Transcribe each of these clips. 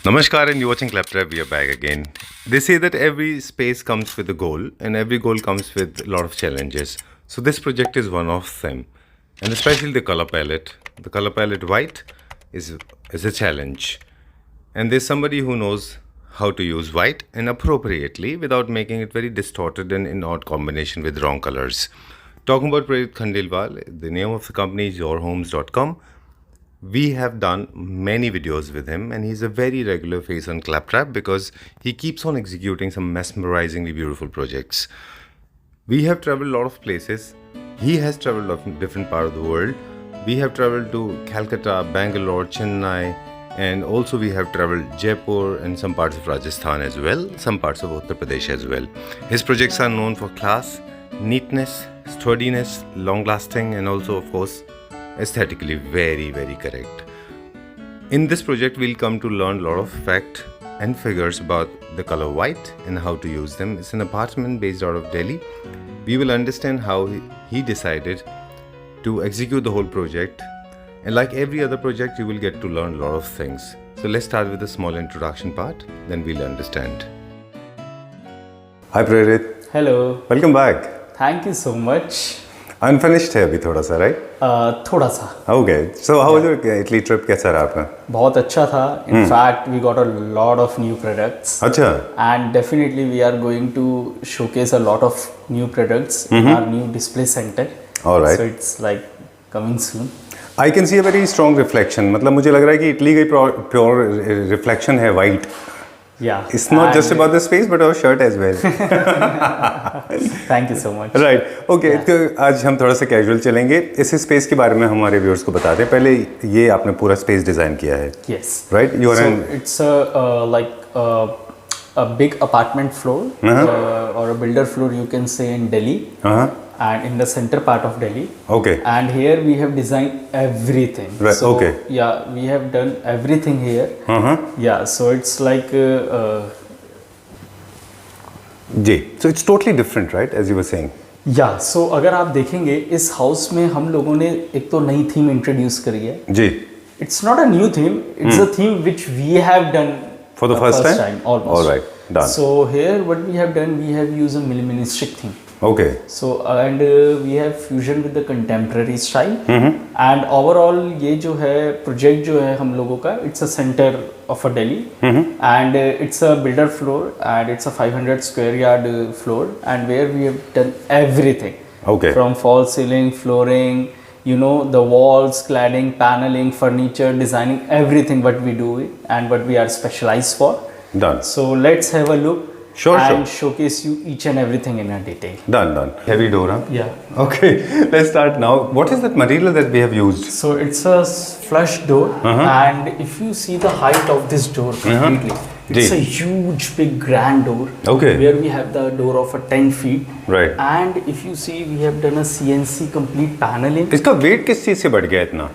Namaskar and you're watching Claptrap. We are back again. They say that every space comes with a goal and every goal comes with a lot of challenges. So this project is one of them. And especially the color palette. The color palette white is a challenge. And there's somebody who knows how to use white and appropriately without making it very distorted and in odd combination with wrong colors. Talking about Prerit Khandelwal, the name of the company is yourhomes.com. We have done many videos with him and he's a very regular face on Claptrap because he keeps on executing some mesmerizingly beautiful projects. We have traveled a lot of places. He has traveled a different part of the world. We have traveled to Calcutta, Bangalore, Chennai, and also we have traveled Jaipur and some parts of Rajasthan as well, some parts of Uttar Pradesh as well. His projects are known for class, neatness, sturdiness, long lasting, and also of course aesthetically very correct. In this project we'll come to learn a lot of fact and figures about the color white and how to use them. It's an apartment based out of Delhi. We will understand how he decided to execute the whole project, and like every other project you will get to learn a lot of things. So let's start with a small introduction part, then we'll understand. Hi Prerit. Hello. Welcome back. Thank you so much. Unfinished है अभी थोड़ा सा, right? थोड़ा सा. Okay. So how was your Italy trip? कैसा रहा आपका? बहुत अच्छा था. In fact, we got a lot of new products. अच्छा. And definitely we are going to showcase a lot of new products in our new display center. All right. So it's like coming soon. I can see a very strong reflection. मतलब मुझे लग रहा है कि Italy का pure reflection है white. Yeah. It's not just about the space but our shirt as well. Thank you so much. Right. Okay. तो आज हम थोड़ा सा कैजुअल चलेंगे. इस स्पेस के बारे में हमारे व्यूअर्स को बताते हैं. पहले ये आपने पूरा स्पेस डिजाइन किया है. Yes. Right. You are so an it's a big apartment floor or a builder floor you can say in Delhi. And in the center part of Delhi. Okay. And here we have designed everything. Right. So, okay. Yeah, we have done everything here. Yeah, so it's like. Ji. So it's totally different, right? As you were saying. Yeah. So अगर आप देखेंगे इस house में हम लोगों ने एक तो नई थीम इंट्रोड्यूस करी है. जी. It's not a new theme. It's a theme which we have done for the first time. Almost. All right. Done. So here what we have done, we have used a minimalistic theme. Okay. So and we have fusion with the contemporary style. And overall ये जो है project जो है हम लोगों का, it's a center of a Delhi. And it's a builder floor and it's a 500 square yard floor, and where we have done everything. Okay. From fall ceiling, flooring, you know, the walls, cladding, paneling, furniture, designing, everything what we do and what we are specialized for. Done. So let's have a look. Sure, and showcase you each and everything in a detail. Done. Heavy door, huh? Yeah. Okay, let's start now. What is that material that we have used? So it's a flush door, and if you see the height of this door completely, it's a huge, big, grand door. Okay. Where we have the door of a 10 feet. Right. And if you see, we have done a CNC complete paneling. इसका weight किस चीज से बढ़ गया इतना?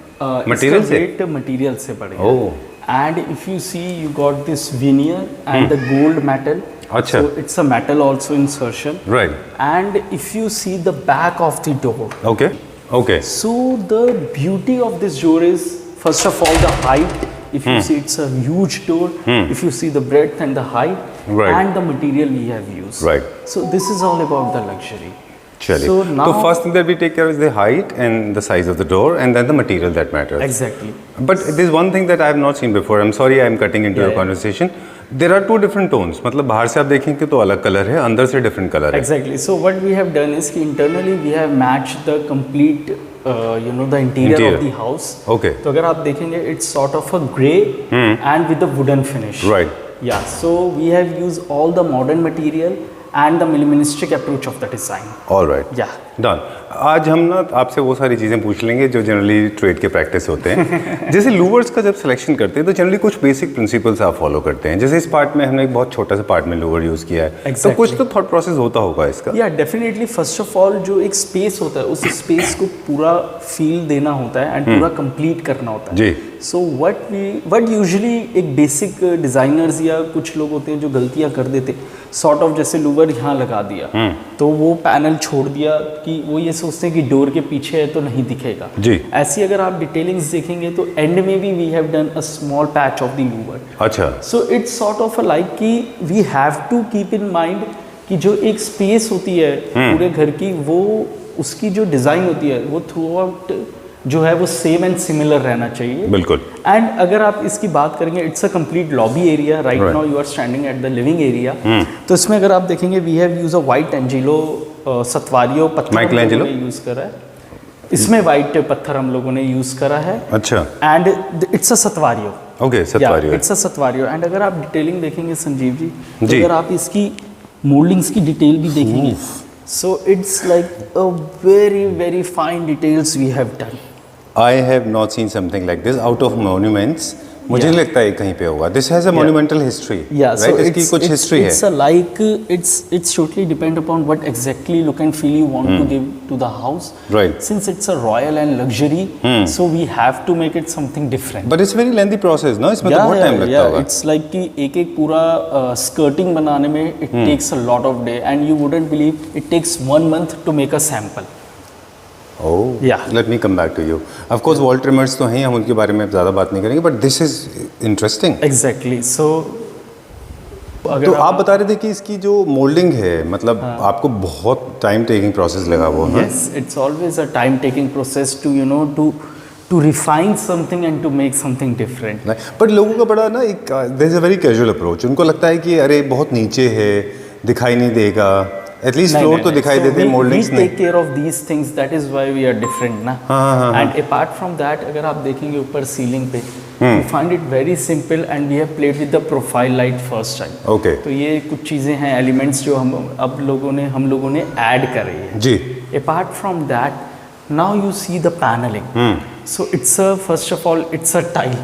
Material से? Weight material से बढ़ गया. Oh. And if you see, you got this veneer and the gold metal. अच्छा. So it's a metal also insertion. Right. And if you see the back of the door. Okay. Okay. So the beauty of this door is, first of all, the height. If you see, it's a huge door. If you see the breadth and the height, and the material we have used. Right. So this is all about the luxury. चलिए. So now, तो first thing that we take care is the height and the size of the door, and then the material that matters. Exactly. But there's one thing that I have not seen before. I'm sorry, I'm cutting into your conversation. There are two different tones. मतलब बाहर से आप देखेंगे तो अलग colour है, अंदर से different color है. Exactly. So what we have done is कि internally we have matched the complete, the interior of the house. Okay. तो अगर आप देखेंगे, it's sort of a grey and with a wooden finish. Right. Yeah. So we have used all the modern material and the minimalistic approach of the design. All right. Yeah. Done. आज हम ना आपसे वो सारी चीज़ें पूछ लेंगे जो जनरली ट्रेड के प्रैक्टिस होते हैं. जैसे लूवर्स का जब सिलेक्शन करते हैं तो जनरली कुछ बेसिक प्रिंसिपल्स आप फॉलो करते हैं. जैसे इस पार्ट में हमने एक बहुत छोटा सा पार्ट में लूवर यूज़ किया है. Exactly. तो कुछ तो थॉट प्रोसेस होता होगा इसका. Yeah, definitely. First of all, जो एक स्पेस होता है, उस स्पेस को पूरा फील देना होता है एंड पूरा कंप्लीट करना होता है. जी. सो व्हाट यूजुअली एक बेसिक डिजाइनर्स या कुछ लोग होते हैं जो गलतियां कर देते, सॉर्ट ऑफ जैसे लूवर यहाँ लगा दिया तो वो पैनल छोड़ दिया कि वो ये सोचते हैं कि डोर के पीछे है तो नहीं दिखेगा जी। ऐसी अगर आप डिटेलिंग्स देखेंगे तो एंड में भी we have done a small patch of the louvre. अच्छा। So it's sort of a like कि we have to keep in mind कि जो एक स्पेस होती है पूरे घर की, वो उसकी जो डिज़ाइन होती है वो थ्रू आउट जो है वो सेम एंड सिमिलर रहना चाहिए। बिल्कुल। एंड अगर आप इसकी बात करेंगे, it's a complete lobby area. Right now you are standing at the living area. तो इसमें अगर आप देखेंगे we have use a white Angelo statuario पत्थर हम लोगों ने यूज करा है। इसमें वाइट पत्थर हम लोगों ने यूज करा है। अच्छा। And it's a statuario. Okay, statuario. It's a statuario. And अगर आप डिटेलिंग देखेंगे संजीव जी, तो अगर आप इसकी मोल्डिंग्स की डिटेल भी देखेंगे, so it's like a very very fine details we have done. I have not seen something like this out of monuments. मुझे नहीं लगता है कहीं पे होगा. This has a monumental history. Yeah, right? so इसकी कुछ history है. It's a like it's totally depend upon what exactly look and feel you want to give to the house. Right. Since it's a royal and luxury, so we have to make it something different. But it's very lengthy process, no? इसमें तो बहुत time लगता होगा. It's like कि एक पूरा skirting बनाने में it takes a lot of day, and you wouldn't believe it takes 1 month to make a sample. Oh, yeah. Let me come back to you. Of course, wall trimmers तो हैं, हम उनके बारे में ज़्यादा बात नहीं करेंगे, but this is interesting. Exactly. So तो आप बता रहे थे कि इसकी जो मोल्डिंग है, मतलब आपको बहुत टाइम टेकिंग प्रोसेस लगा वो. Yes, it's always a time taking process to to refine something and to make something different. But लोगों का बड़ा ना एक there is a very casual approach. उनको लगता है कि अरे बहुत नीचे है, दिखाई नहीं देगा. एटलीस्ट फ्लोर तो दिखाई देते हैं, मोल्डिंग्स नहीं. We take care of these things, that is why we are different ना. एंड अपार्ट फ्रॉम दैट अगर आप देखेंगे ऊपर सीलिंग पे, you find it very simple and we have played with the profile light first time. Okay. तो ये कुछ चीज़ें हैं, एलिमेंट्स जो हम लोगों ने ऐड करे हैं जी. Apart from that now you see the panelling. So it's a first of all it's a tile.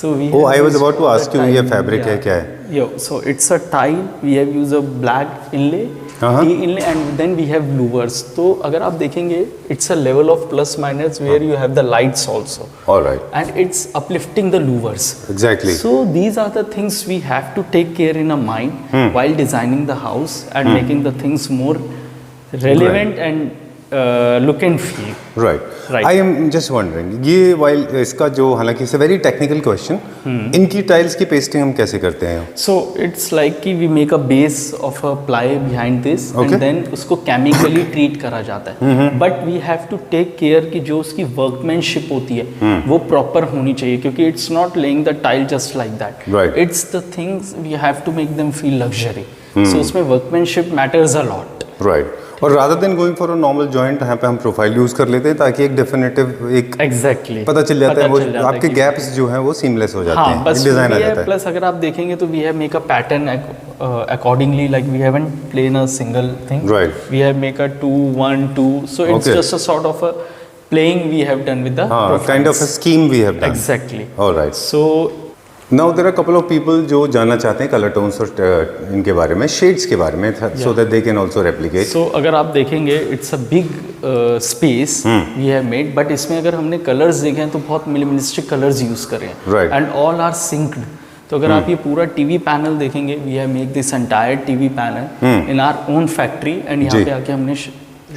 So we I was about to ask you ये फैब्रिक है क्या है? Yeah, so it's a tile. We have used a black inlay, T inlay, and then we have louvers. तो अगर आप देखेंगे, it's a level of plus minus where you have the lights also. All right. And it's uplifting the louvers. Exactly. So these are the things we have to take care in our mind while designing the house and making the things more relevant and look and feel. Right. I am just wondering, ये while इसका जो हालांकि it's a very technical question, इनकी tiles की pasting हम कैसे करते हैं? So it's like कि we make a base of a ply behind this, and then उसको chemically treat करा जाता है. But we have to take care कि जो उसकी workmanship होती है वो proper होनी चाहिए, क्योंकि it's not laying the tile just like that. Right. It's the things we have to make them feel luxury. So उसमें workmanship matters a lot. Right. और rather than going for a normal joint, यहाँ पे हम profile use कर लेते हैं ताकि एक डेफिनेटिव एक exactly पता चल जाता है, वो आपके गैप्स जो हैं वो सीमलेस हो जाते हैं, डिजाइन आ जाता है. प्लस अगर आप देखेंगे तो we have make a pattern accordingly, like we haven't plain a single thing. Right. We have make a 2 1 2, so it's just a sort of a playing we have done with the kind of a scheme we have done. Exactly. All right. So Now there are a couple of people जो जानना चाहते हैं colour tones और इनके बारे में, shades के बारे में, so that they can also replicate. So अगर आप देखेंगे it's a big space we have made, but इसमें अगर हमने कलर्स देखे हैं तो बहुत मिनिमलिस्टिक कलर्स यूज करे हैं. Right. And all are synced. तो अगर आप ये पूरा टीवी पैनल देखेंगे, we have make this entire TV panel in our own factory, and यहाँ पे आके हमने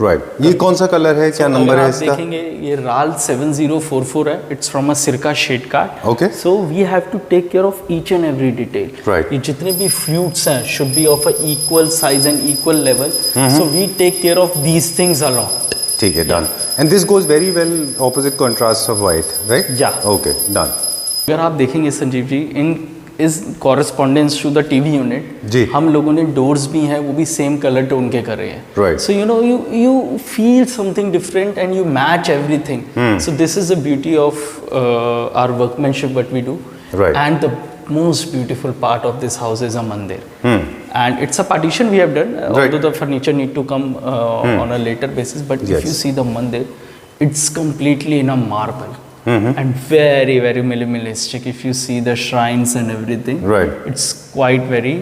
राइट. ये कौन सा कलर है, क्या नंबर है इसका? देखेंगे ये RAL 7044 है. It's from a Sirca shade card. Okay. So we have to take care of each and every detail. Right. ये जितने भी फ्लूट्स हैं should be of a equal size and equal level. So we take care of these things a lot. ठीक है, done. And this goes very well opposite contrast of white, right? Yeah. Okay, done. अगर आप देखेंगे Sanjeev ji, in is correspondence to the TV unit, जी, हम लोगों ने doors भी हैं वो भी सेम कलर टोन के कर रहे हैं. Right. So you feel something different and you match everything. So this is the beauty of our workmanship what we do. Right. And the most beautiful part of this house is a mandir. And it's a partition we have done, although the furniture need to come on a later basis, but if you see the mandir, it's completely in a marble. And very very minimalistic. If you see the shrines and everything, right, it's quite very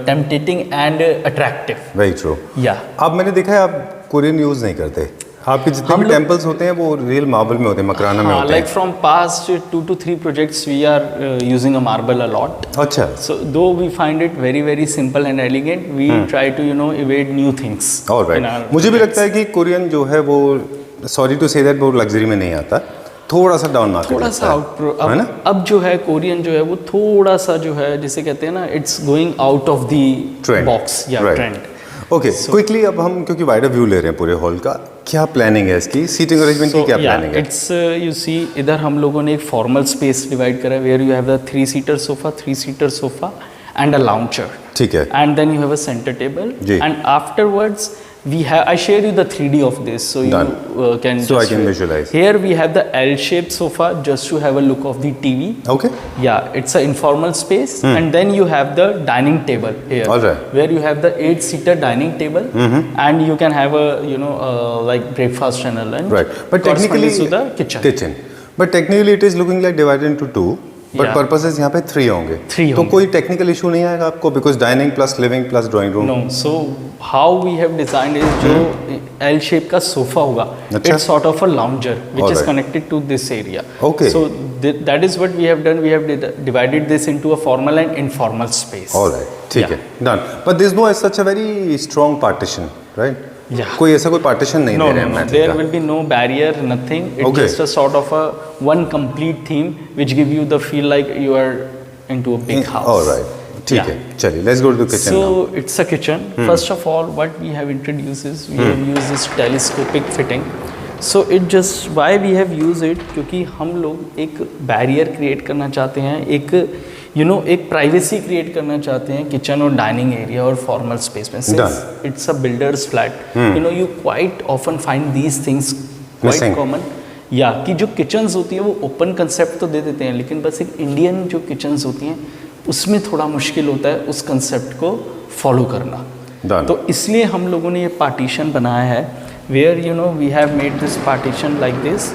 tempting and attractive. Very true. Yeah. अब मैंने देखा है आप Korean use नहीं करते. आपके जितने भी टेम्पल्स होते हैं वो रियल मार्बल में होते हैं, मकराना में होते लाइक हैं। From past 2 to 3 projects we are using a marble a lot. अच्छा, So though we find it very very simple and elegant, we try to evade new things. Alright. in our मुझे भी projects. लगता है कि Korean जो है वो, sorry to say that, वो लग्जरी में नहीं आता, थोड़ा सा डाउन मार्केट थोड़ा सा है ना? अब जो है कोरियन जो है वो थोड़ा सा जो है जिसे कहते हैं ना, it's going out of the Trend. Box या Right. ट्रेंड. ओके, क्विकली अब हम क्योंकि वाइडर व्यू ले रहे हैं पूरे हॉल का, क्या प्लानिंग है इसकी, सीटिंग अरेंजमेंट की क्या प्लानिंग है? इट्स यू सी, इधर हम लोगों ने एक फॉर्मल स्पेस डिवाइड करा है where you have the 3-seater sofa and a lounger. ठीक है, And then you have a center table. जी. And afterwards, I share you the 3D of this, so you Done. can. So I just can visualize. Here we have the L-shaped sofa, just to have a look of the TV. Okay, Yeah, it's an informal space, and then you have the dining table here, Alright. where you have the 8-seater dining table, and you can have a like breakfast and a lunch. Right, but corresponding technically to the kitchen. But technically it is looking like divided into 2, but Yeah. Purposes यहाँ पे 3 होंगे। 3 तो होंगे. कोई technical issue नहीं आएगा आपको, because dining plus living plus drawing room. No, so how we have designed is जो L shape का sofa होगा, अच्छा. it's sort of a lounger which is Alright. connected to this area. Okay. So that is what we have done. We have divided this into a formal and informal space. Alright, ठीक Yeah. है, done. But this no such a very strong partition, right? Yeah. कोई ऐसा कोई partition नहीं No, दे रहे no, हैं no. Mat There का। will be no barrier, nothing. It's Okay. just a sort of a one complete theme which give you the feel like you are into a big house. Alright, ठीक Yeah. है, चलिए let's go to the kitchen now. So it's a kitchen. First of all, what we have introduced is we have used this telescopic fitting. So it just why we have used it, क्योंकि हम लोग एक barrier create करना चाहते हैं, एक एक privacy create करना चाहते हैं किचन और डाइनिंग एरिया और फॉर्मल स्पेस में. It's a builders flat, you quite often find these things Missing. Quite common. या कि जो किचन्स होती हैं वो ओपन कंसेप्ट तो दे देते हैं, लेकिन बस एक इंडियन जो किचन्स होती हैं उसमें थोड़ा मुश्किल होता है उस कंसेप्ट को फॉलो करना. Done. तो इसलिए हम लोगों ने ये पार्टीशन बनाया है where we have made this partition like this.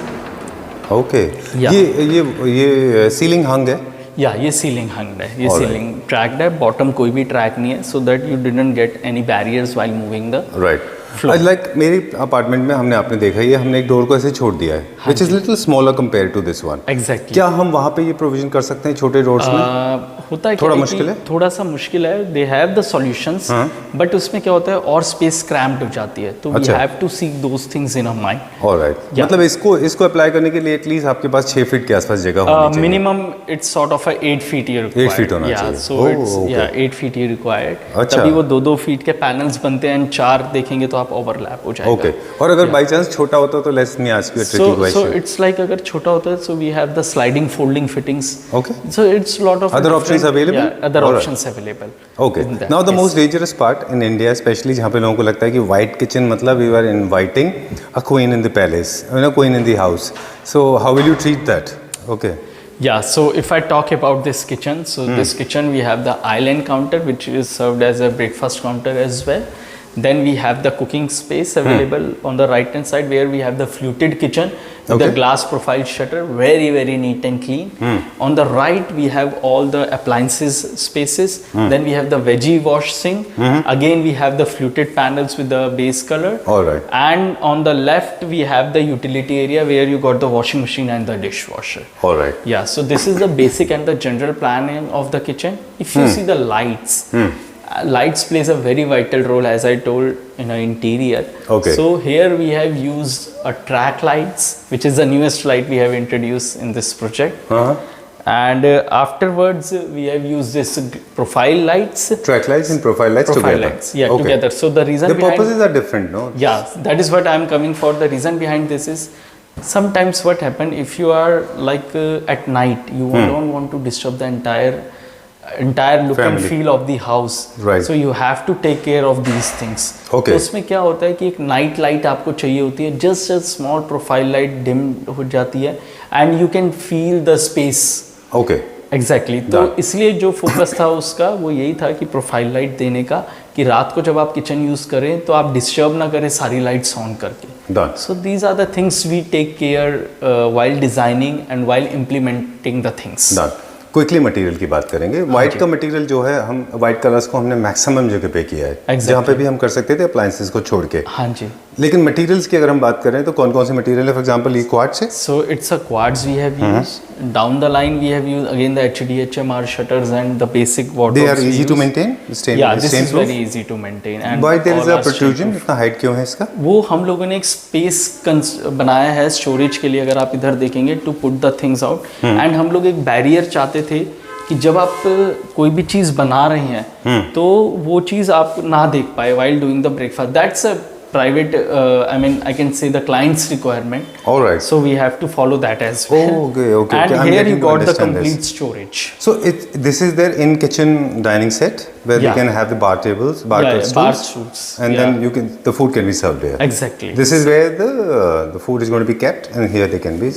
Okay, Yeah. ये सीलिंग हंग है? या ये सीलिंग हंग्ड है, ये Alright. सीलिंग ट्रैक्ड है, बॉटम कोई भी ट्रैक नहीं है, so that you didn't get any barriers while moving the right. Floor. Like मेरी अपार्टमेंट में आपने देखा है, हमने एक डोर को ऐसे छोड़ दिया है, which is little smaller compare to this one. Exactly. क्या हम वहाँ पे ये प्रोविजन कर सकते हैं छोटे डोर्स में? होता है थोड़ा क्या मुश्किल कि है? थोड़ा सा मुश्किल है. They have the solutions, but उसमें क्या होता है और स्पेस क्रैम्प्ड हो जाती है, तो वी अच्छा. Have to seek those things in our mind. Alright, Yeah. मतलब इसको अप्लाई करने के लिए एटलीस्ट आपके पास 6 फीट के आसपास जगह होनी चाहिए। Minimum it's sort of 8 feet ये required. 8 feet होना Yeah, चाहिए. so Oh, it's okay. 8 feet ये required. अच्छा. तभी वो 2-2 फीट के पैनल्स बनते हैं, 4 देखेंगे तो आप ओवरलैप हो जाएगा. ओके, और अगर बाई चांस छोटा होता तो let's me ask you a tricky So question. it's like अगर छोटा होता है, so we have the sliding folding fittings. Okay. So it's lot of Other options different- available? Yeah, other Alright. options available. Okay, in that now the case. Most dangerous part in India specially, जहाँ पे लोगों को लगता है कि white kitchen मतलब you are inviting a queen in the palace, queen in the house, so how will you treat that? Okay, Yeah, so if I talk about this kitchen, so this kitchen we have the island counter which is served as a breakfast counter as well. Then we have the cooking space available on the right hand side where we have the fluted kitchen with Okay. the glass profile shutter, very very neat and clean. On the right we have all the appliances spaces. Then we have the veggie wash sink. Again we have the fluted panels with the base color. Alright, And on the left we have the utility area where you got the washing machine and the dishwasher. Alright, Yeah, so this is the basic and the general planning of the kitchen. If you see the lights, lights plays a very vital role as I told in our interior. Okay. So here we have used a track lights, which is the newest light we have introduced in this project. And afterwards we have used this profile lights. Track lights and profile lights Profile together. lights, yeah, together. So the reason The behind purposes are different, no? yeah, that is what I am coming for. The reason behind this is sometimes what happen if you are like at night, you don't want to disturb the entire look Family. and feel of the house. Right. So you have to take care of these things. Okay. तो उसमें क्या होता है कि एक night light आपको चाहिए होती है, just a small profile light dim हो जाती है and you can feel the space. Okay, exactly तो इसलिए जो फोकस था उसका वो यही था कि प्रोफाइल लाइट देने का, कि रात को जब आप किचन यूज़ करें तो आप डिस्टर्ब ना करें सारी लाइट्स ऑन करके. Done. So these are the things we take care while designing and while implementing the things. Done. Quickly material की बात करेंगे। वाइट का मटेरियल जो है, हम वाइट कलर्स को हमने मैक्सिमम जगह पे किया है, Exactly. जहाँ पे भी हम कर सकते थे अप्लायंसेस को छोड़ के। हाँ जी. लेकिन मटेरियल्स की अगर हम बात करें तो कौन कौन से मटेरियल है? फॉर एग्जांपल ये क्वार्ट्ज है। So it's a quartz we have used. Down the line we have used again the HDHMR shutters and the basic wardrobes. They are we easy to use. maintain. Yeah, this stain is proof. very easy to maintain. And Why there is all a are stain protrusion? proof. इतना height क्यों है इसका? वो हम लोगों ने एक space बनाया है स्टोरेज के लिए, अगर आप इधर देखेंगे, to put the things out. And हम लोग एक बैरियर चाहते थे कि जब आप कोई भी चीज़ बना रहे हैं तो वो चीज़ आप ना देख पाए while doing the breakfast. That's a private, I mean, I can say the client's requirement. All right. So we have to follow that as well. Oh, okay. And I'm here getting you to got the understand complete this. storage. So this is their in kitchen dining set where we Yeah. can have the bar tables, bar Yeah, stools, bar stools. and Yeah. then the food can be served there. Exactly. This is where the food is going to be kept, and here they can be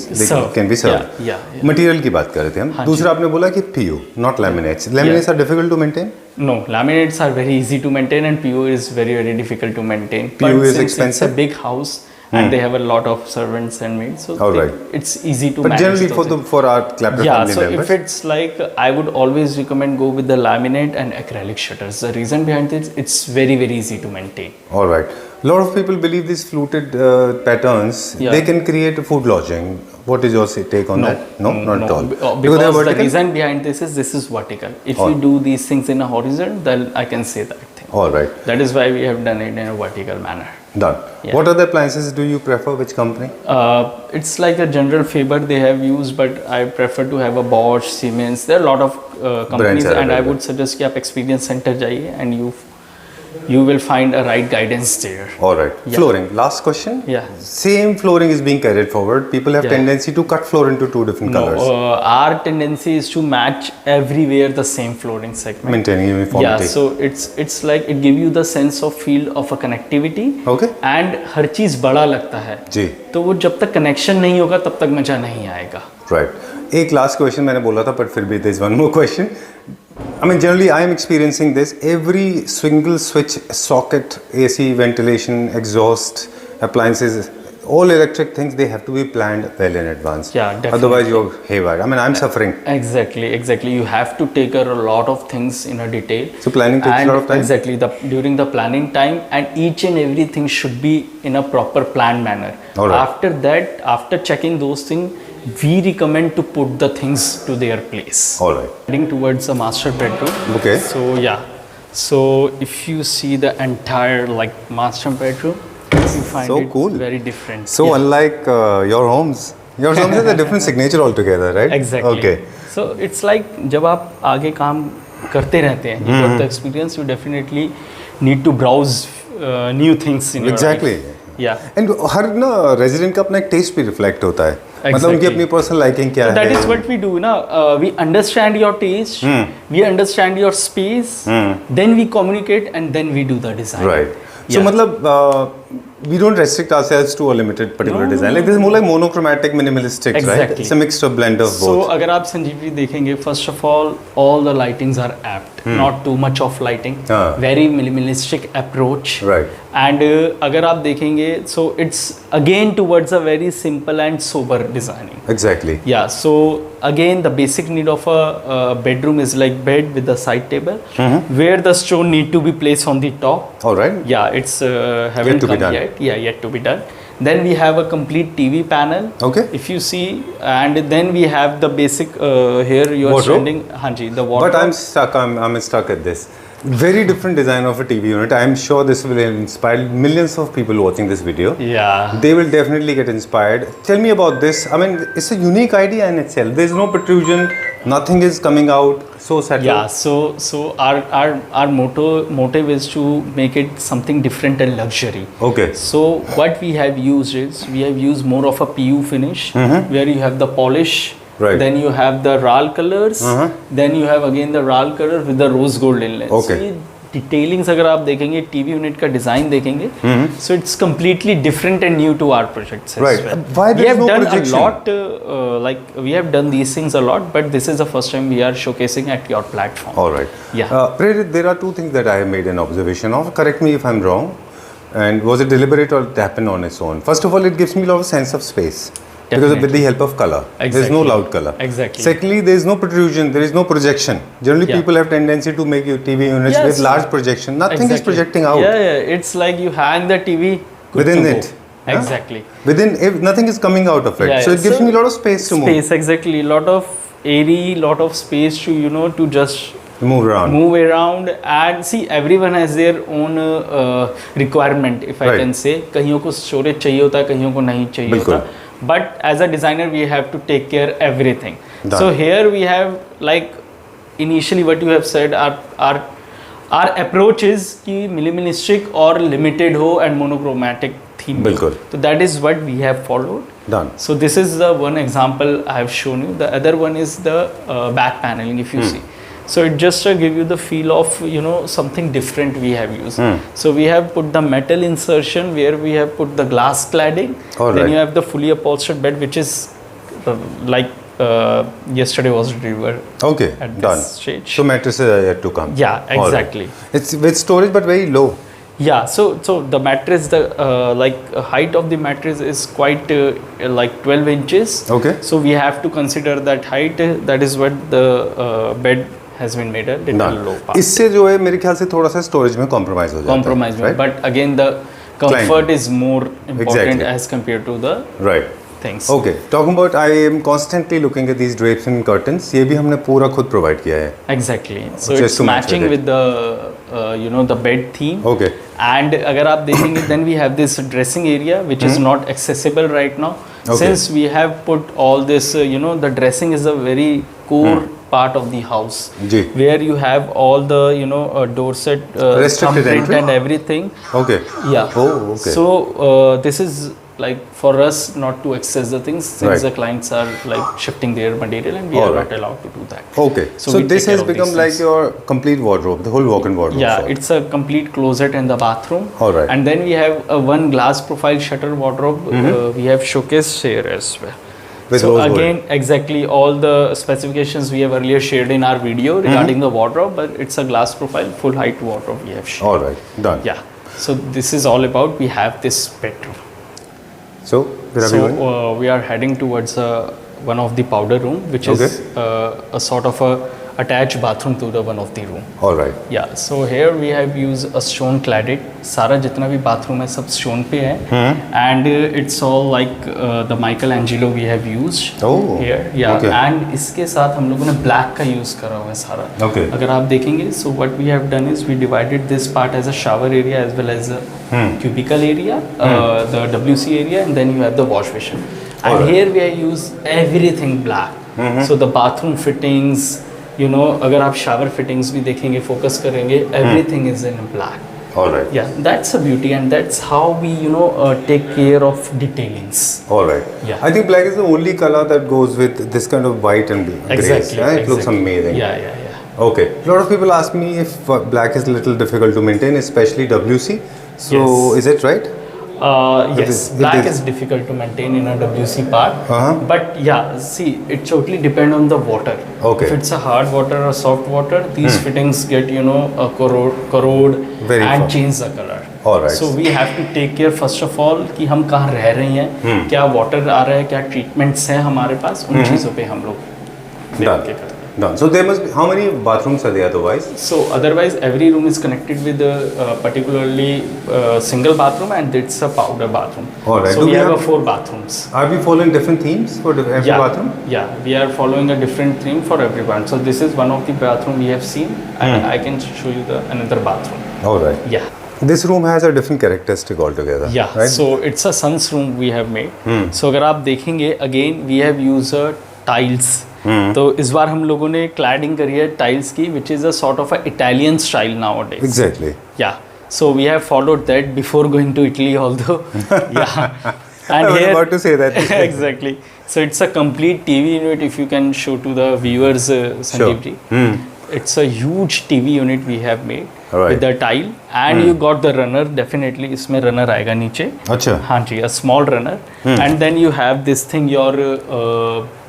served. Yeah. Material की बात कर रहे थे हम। दूसरा आपने बोला कि PU, not laminates. Laminates are difficult to maintain. No, laminates are very easy to maintain, and PU is very, very difficult to maintain. PU But is since expensive? It's a big house, and they have a lot of servants and maids, so All right. it's easy to But manage. generally those for our Clapper yeah, family so members. if it's like, I would always recommend go with the laminate and acrylic shutters. The reason behind it, it's very, very easy to maintain. All right. A lot of people believe these fluted patterns, Yeah. they can create a food lodging. What is your take on that? No, not at all. Because they are the vertical? reason behind this is vertical. If you do these things in a horizontal, then I can say that thing. All right. That is why we have done it in a vertical manner. Done. Yeah. What other appliances do you prefer? Which company? It's like a general Faber they have used, but I prefer to have a Bosch, Siemens. There are a lot of companies, are and I available. would suggest कि आप experience center जाइए and you will find a right guidance there. All right. Yeah. Flooring. Last question. Yeah. Same flooring is being carried forward. People have Yeah. tendency to cut floor into two different No, colors, our tendency is to match everywhere the same flooring segment. maintaining Yeah, uniformity. so it's like it give you the sense of feel of a connectivity. Okay. And हर चीज़ बड़ा लगता है, जी. तो वो जब तक connection नहीं होगा तब तक मज़ा नहीं आएगा. Right. एक लास्ट क्वेश्चन मैंने बोला था, but फिर भी there is one more question. I mean, generally, I am experiencing this. Every single switch, socket, AC, ventilation, exhaust, appliances, all electric things, they have to be planned well in advance. Yeah, definitely. Otherwise, you're haywire. I mean, I'm suffering. Exactly. You have to take care of a lot of things in a detail. So planning takes a lot of time? Exactly. During the planning time, and each and everything should be in a proper planned manner. All right. After that, after checking those things, we recommend to put the things to their place. All right. Heading towards the master bedroom. Okay. So yeah. So if you see the entire like master bedroom, you find So it cool. very different. So Yeah. unlike your homes is a different signature altogether, right? Exactly. Okay. So it's like जब आप आगे काम करते रहते हैं, you got the experience, you definitely need to browse new things in your Exactly. life. Yeah. And हर ना resident का अपना एक टेस्ट भी रिफ्लेक्ट होता है, मतलब उनकी Exactly. अपनी पर्सनल लाइकिंग क्या That है. is what we do, na. We understand your taste, we understand your space, then we communicate, and then we do the design. Right. So Yeah. मतलब we don't restrict ourselves to a limited particular design. Like this is more like monochromatic, minimalistic, right? Exactly. It's a mixed of blend of So both. अगर आप संजीवनी देखेंगे, first of all the lightings are apt, not too much of lighting, हाँ. very minimalistic approach. Right. And अगर आप देखेंगे, so it's again towards a very simple and sober designing. Exactly. Yeah, so again the basic need of a bedroom is like bed with the side table, where the stone need to be placed on the top. All right. Yeah, it's haven't to be come done. yet. Yeah, yet to be done. Then we have a complete TV panel. Okay. If you see, and then we have the basic here you are Wardrobe? standing. Hanji, the wardrobe. But I'm stuck. I'm stuck at this. Very different design of a TV unit. I'm sure this will inspire millions of people watching this video. Yeah. They will definitely get inspired. Tell me about this. I mean, it's a unique idea in itself. There's no protrusion. Nothing is coming out. So subtle. Yeah, so our motive is to make it something different and luxury. Okay. So what we have used is we have used more of a PU finish, where you have the polish. Right. Then you have the RAL colors. Then you have again the RAL color with the rose gold inlays. Okay. So ये detailings अगर आप देखेंगे, TV unit का design देखेंगे, so it's completely different and new to our projects as Right. well. Why We there's have no done projection? a lot, like we have done these things a lot, but this is the first time we are showcasing at your platform. All right. Yeah. Prerit, there are two things that I have made an observation of. Correct me if I'm wrong. And was it deliberate or it happened on its own? First of all, it gives me a lot of sense of space. Because with Definitely. the help of color. There's no Exactly. loud color. Exactly. Secondly, there is no protrusion. There is no projection. Generally, Yeah. people have tendency to make your TV units Yes. with large projection. Nothing is Exactly. projecting out. Yeah, it's like you hang the TV good within to it. go. Yeah? Exactly. Within, if nothing is coming out of it, Yeah, so yeah. it gives So me a lot of space to Space, exactly. Lot of airy, lot of space to just move around. move around and see everyone has their own requirement if I Right. can say. कहियों को storage चाहिए होता है, कहियों को नहीं चाहिए बिल्कुल. होता. But as a designer, we have to take care everything. Done. So here we have like initially what you have said. Our approach is कि minimalistic और limited हो and monochromatic theme. बिल्कुल. So that is what we have followed. Done. So this is the one example I have shown you. The other one is the back paneling if you see. So it just give you the feel of something different we have used. So we have put the metal insertion where we have put the glass cladding. All Then right. you have the fully upholstered bed which is like yesterday was delivered Okay, at done. this stage. So mattresses are yet to come. Yeah, All right. exactly. It's with storage but very low. Yeah, so the mattress, the height of the mattress is quite like 12 inches. Okay. So we have to consider that height. That is what the bed has been made a little Done. low part. इससे जो है मेरे ख्याल से थोड़ा सा storage में compromise हो जाता है. Compromise, right? but again the comfort is more important Exactly. as compared to the Right. things. Okay. Talking about, I am constantly looking at these drapes and curtains. ये भी हमने पूरा खुद प्रोवाइड किया है. Exactly. So Just it's to match matching with with the the bed theme. Okay. And अगर आप देखेंगे then we have this dressing area which is not accessible right now. Okay. Since we have put all this, the dressing is a very core part of the house. Ji. Where you have all the, door set, Restricted thumbprint entry? and everything. Okay. Yeah. Oh, okay. So this is like for us not to access the things since Right. the clients are like shifting their material and we All are right. not allowed to do that. Okay. So So we this take has care of become these like things. your complete wardrobe, the whole walk-in wardrobe. Yeah, sort. it's a complete closet in the bathroom. All right. And then we have a one glass profile shutter wardrobe. We have showcased here as well. With So rose gold. again, exactly all the specifications we have earlier shared in our video regarding the wardrobe, but it's a glass profile, full height wardrobe we have shown. All right. Done. Yeah. So this is all about. We have this bedroom. So where are we So going? we are heading towards one of the powder room, which is a sort of a attached bathroom to the one of the room. All right. Yeah, so here we have used a stone cladded. सारा जितना भी bathroom है सब stone पे है. And it's all like the Michelangelo we have used Oh, here. Yeah, okay. and इसके साथ हम लोगों ने black का use करा हुआ है सारा. Okay. अगर आप देखेंगे, so what we have done is we divided this part as a shower area as well as a cubicle area, the WC area, and then you have the wash basin. And Alright. here we have used everything black. So the bathroom fittings. अगर आप shower fittings भी देखेंगे focus करेंगे everything is in black. All right. Yeah, that's a beauty and that's how we take care of detailings. All right. Yeah. I think black is the only color that goes with this kind of white and grays. Exactly. Yeah? It looks exactly. amazing. Yeah. Okay. A lot of people ask me if black is a little difficult to maintain, especially WC. So Yes. is it right? Yes, it black is. is difficult to maintain in a WC part. Uh-huh. But yeah, see, it totally depends on the water. Okay. If it's a hard water or soft water, these fittings get, corrode Very and fast. change the color. All right. So we have to take care first of all कि हम कहाँ रह रहे हैं, क्या water आ रहा है, क्या ट्रीटमेंट्स हैं हमारे पास, उन चीज़ों पे हम लोग देख Done. के करते हैं. Done. So there must be, how many bathrooms are there otherwise? So otherwise every room is connected with a particularly single bathroom and it's a powder bathroom. All right. So Do we we have have- 4 bathrooms. Are we following different themes for every bathroom? Yeah, we are following a different theme for everyone. So this is one of the bathroom we have seen and I can show you the another bathroom. All right. Yeah. This room has a different characteristic altogether. Yeah, Right? so it's a sun's room we have made. So अगर आप देखेंगे again we have used tiles. तो इस बार हम लोगों ने cladding करी है tiles की, which is a sort of a Italian style nowadays. Exactly. Yeah, so we have followed that before going to Italy, although yeah. And I was about to say that. exactly. So it's a complete TV unit. If you can show to the viewers, Sandeep ji. It's a huge TV unit we have made Alright. with the tile, and you got the runner. Definitely, इसमें runner आएगा नीचे. अच्छा. हाँ जी, a small runner, and then you have this thing. Your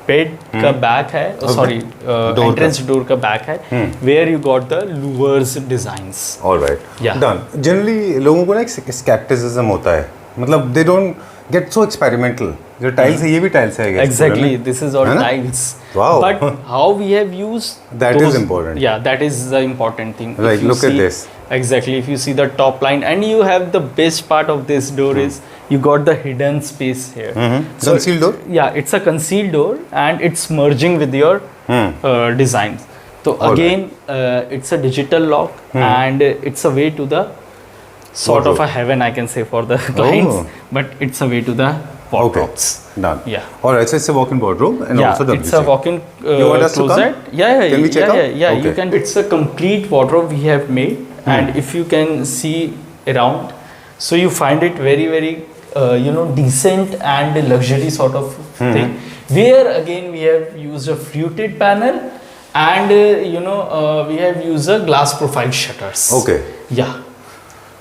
bed का back है, sorry entrance door का back है, where you got the louvres designs. Alright. Yeah. Done. Generally लोगों को ना एक skepticism होता है. मतलब they don't get so experimental. जो टाइल्स है ये भी टाइल्स है I guess. Exactly, this is all है ना? tiles. Wow. But how we have used That is those- important. Yeah, that is the important thing. Like, If you look at see, this. Exactly. If you see the top line, and you have the best part of this door is you got the hidden space here. Concealed door? Yeah, it's a concealed door, and it's merging with your designs. So again, it's a digital lock, and it's a way to the sort of a heaven, I can say, for the clients. But it's a way to the wardrobes. Done. Yeah. All right. So it's a walk-in wardrobe and Yeah, also WC. it's a walk-in You want us to closet. come? Yeah, Can we check out? yeah. Okay. You can. It's a complete wardrobe we have made, and if you can see around, so you find it very, very, decent and luxury sort of thing. Where again we have used a fluted panel, and we have used a glass profile shutters. Okay. Yeah.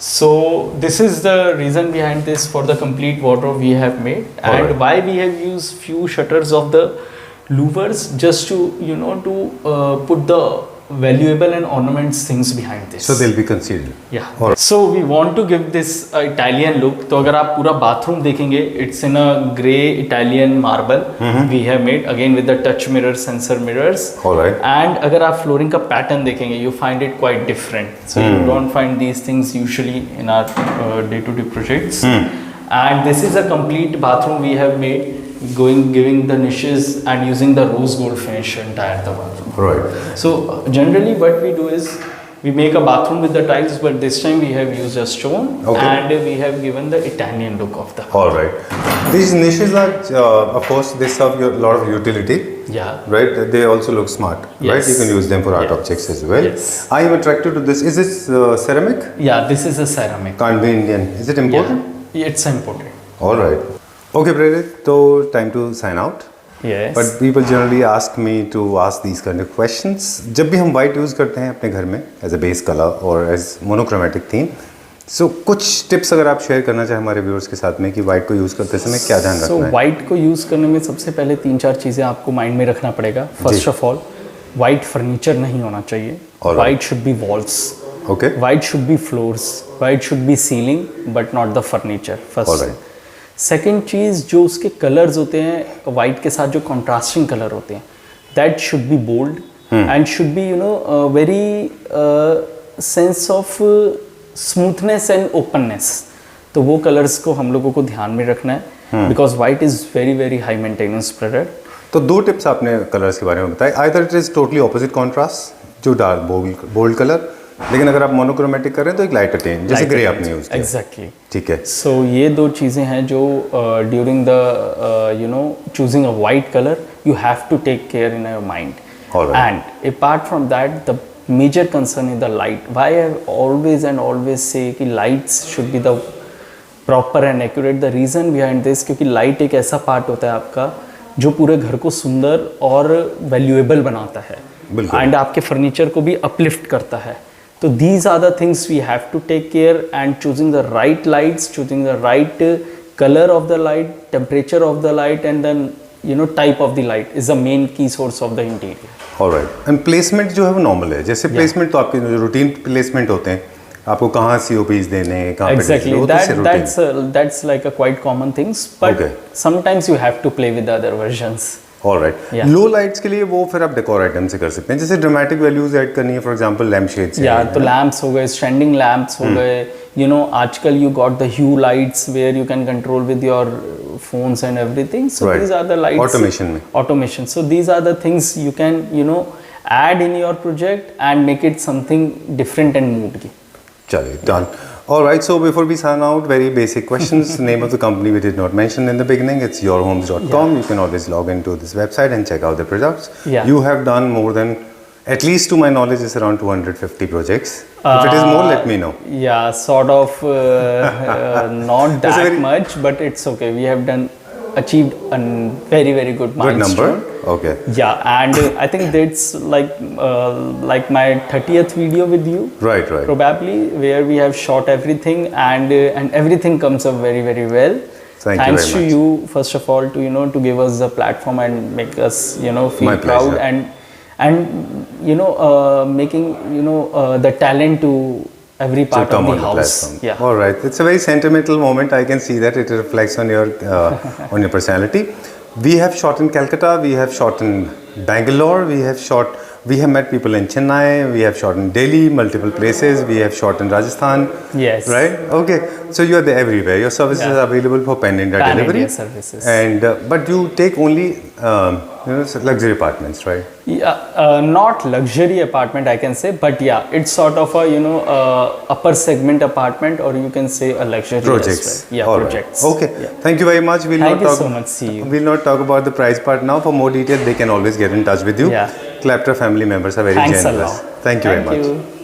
So this is the reason behind this for the complete wardrobe we have made, and Alright. why we have used few shutters of the louvers, just to put the valuable and ornaments things behind this. So they'll be concealed. Yeah. Alright. So we want to give this Italian look. तो अगर आप पूरा bathroom देखेंगे, it's in a grey Italian marble. We have made again with the touch mirror, sensor mirrors. Alright. And अगर आप flooring का pattern देखेंगे, you find it quite different. So you don't find these things usually in our day-to-day projects. And this is a complete bathroom we have made, giving the niches and using the rose gold finish entire the bathroom. Right. So generally what we do is we make a bathroom with the tiles, but this time we have used a stone, Okay. and we have given the Italian look of the. All right. These niches are, of course, they serve a lot of utility. Yeah. Right. They also look smart. Right. Yes. You can use them for art Yes. objects as well. Yes. I am attracted to this. Is this ceramic? Yeah, this is a ceramic. Can't be Indian. Is it important? Yeah, it's imported. All right. Okay, Prerit. So time to sign out. Yes. But people generally ask me to ask these kind of questions. जब भी हम white use करते हैं अपने घर में as a base color or as monochromatic theme, so कुछ tips अगर आप share करना चाहें हमारे viewers के साथ में कि white को use करते समय क्या ध्यान So रखना है? white को use करने में सबसे पहले 3-4 चीज़ें आपको माइंड में रखना पड़ेगा. First of all, white furniture नहीं होना चाहिए. Alright. White should be walls. Okay. White should be floors. White should be ceiling, but not the furniture. First. Alright. Second चीज़, जो उसके कलर्स होते हैं वाइट के साथ, जो कॉन्ट्रास्टिंग कलर होते हैं, that should be bold and should be very sense of smoothness and openness. तो वो कलर्स को हम लोगों को ध्यान में रखना है, because white is very very high maintenance product. तो दो टिप्स आपने कलर्स के बारे में बताए. Either it is totally opposite contrast, जो डार्क बोल्ड कलर, लेकिन अगर आप मोनोक्रोमेटिक कर रहे हैं तो एक लाइट टेन, जैसे ग्रे आपने यूज किया. एग्जैक्टली. ठीक है. सो ये दो चीज़ें हैं जो during the choosing a white colour you have to take care in your mind. Alright. And apart from that the major concern is the light. Why I always and always say कि lights should be the proper and accurate. The reason behind this, क्योंकि light एक ऐसा part होता है आपका जो पूरे घर को सुंदर और वैल्यूएबल बनाता है, बिल्कुल. एंड आपके फर्नीचर को भी अपलिफ्ट करता है. So these are the things we have to take care, and choosing the right lights, choosing the right color of the light, temperature of the light, and then type of the light is the main key source of the interior. Alright. And placement जो है वो normal है. जैसे placement तो आपके जो routine placement होते हैं, आपको कहाँ COPs देने हैं, कहाँ पे Exactly. वो तो routine. That's like a quite common things, but Okay. sometimes you have to play with the other versions. Alright. Yeah. Low lights के लिए वो फिर आप डेकोर आइटम से कर सकते हैं. जैसे ड्रामेटिक वैल्यूज ऐड करनी है, फॉर एग्जांपल लैम्प शेड्स. या तो लैम्प्स हो गए, स्टैंडिंग लैम्प्स हो गए, आजकल you got the hue lights where you can control with your phones and everything. So Right. these are the lights. Automation में. Automation. So these are the things you can add in your project and make it something different and moody. चलिए, done. All right, so before we sign out, very basic questions. Name of the company we did not mention in the beginning. It's yourhomes.com. You can always log into this website and check out the products. Yeah. You have done more than, at least to my knowledge, is around 250 projects. If it is more, let me know. Yeah, sort of not That's a that very- much, but it's okay. We have achieved a very very good Good milestone. number. Okay. Yeah, and I think that's like my 30th video with you. Right, right. Probably, where we have shot everything, and everything comes up very very well. Thank you Thanks very to much. you, first of all, to give us the platform and make us feel My proud, pleasure. and making the talent to every part To come of on the the house. platform. Yeah. All right. It's a very sentimental moment. I can see that it reflects on your personality. We have shot in Calcutta. We have shot in Bangalore. We have shot We have met people in Chennai, we have shot in Delhi, multiple places, we have shot in Rajasthan. Yes. Right? Okay. So you are there everywhere. Your services Yeah. are available for pan-India Pan-India delivery. services. And but you take only luxury apartments, right? Yeah, not luxury apartment I can say, but yeah, it's sort of a upper segment apartment, or you can say a luxury Projects. as well. Yeah, All right. projects. Okay. Yeah. Thank you very much. We'll Thank not you talk. so much. See you. We'll not talk about the price part now. For more details, they can always get in touch with you. Yeah. Claptra family members are very Thanks a generous. lot. Thank you very much. You.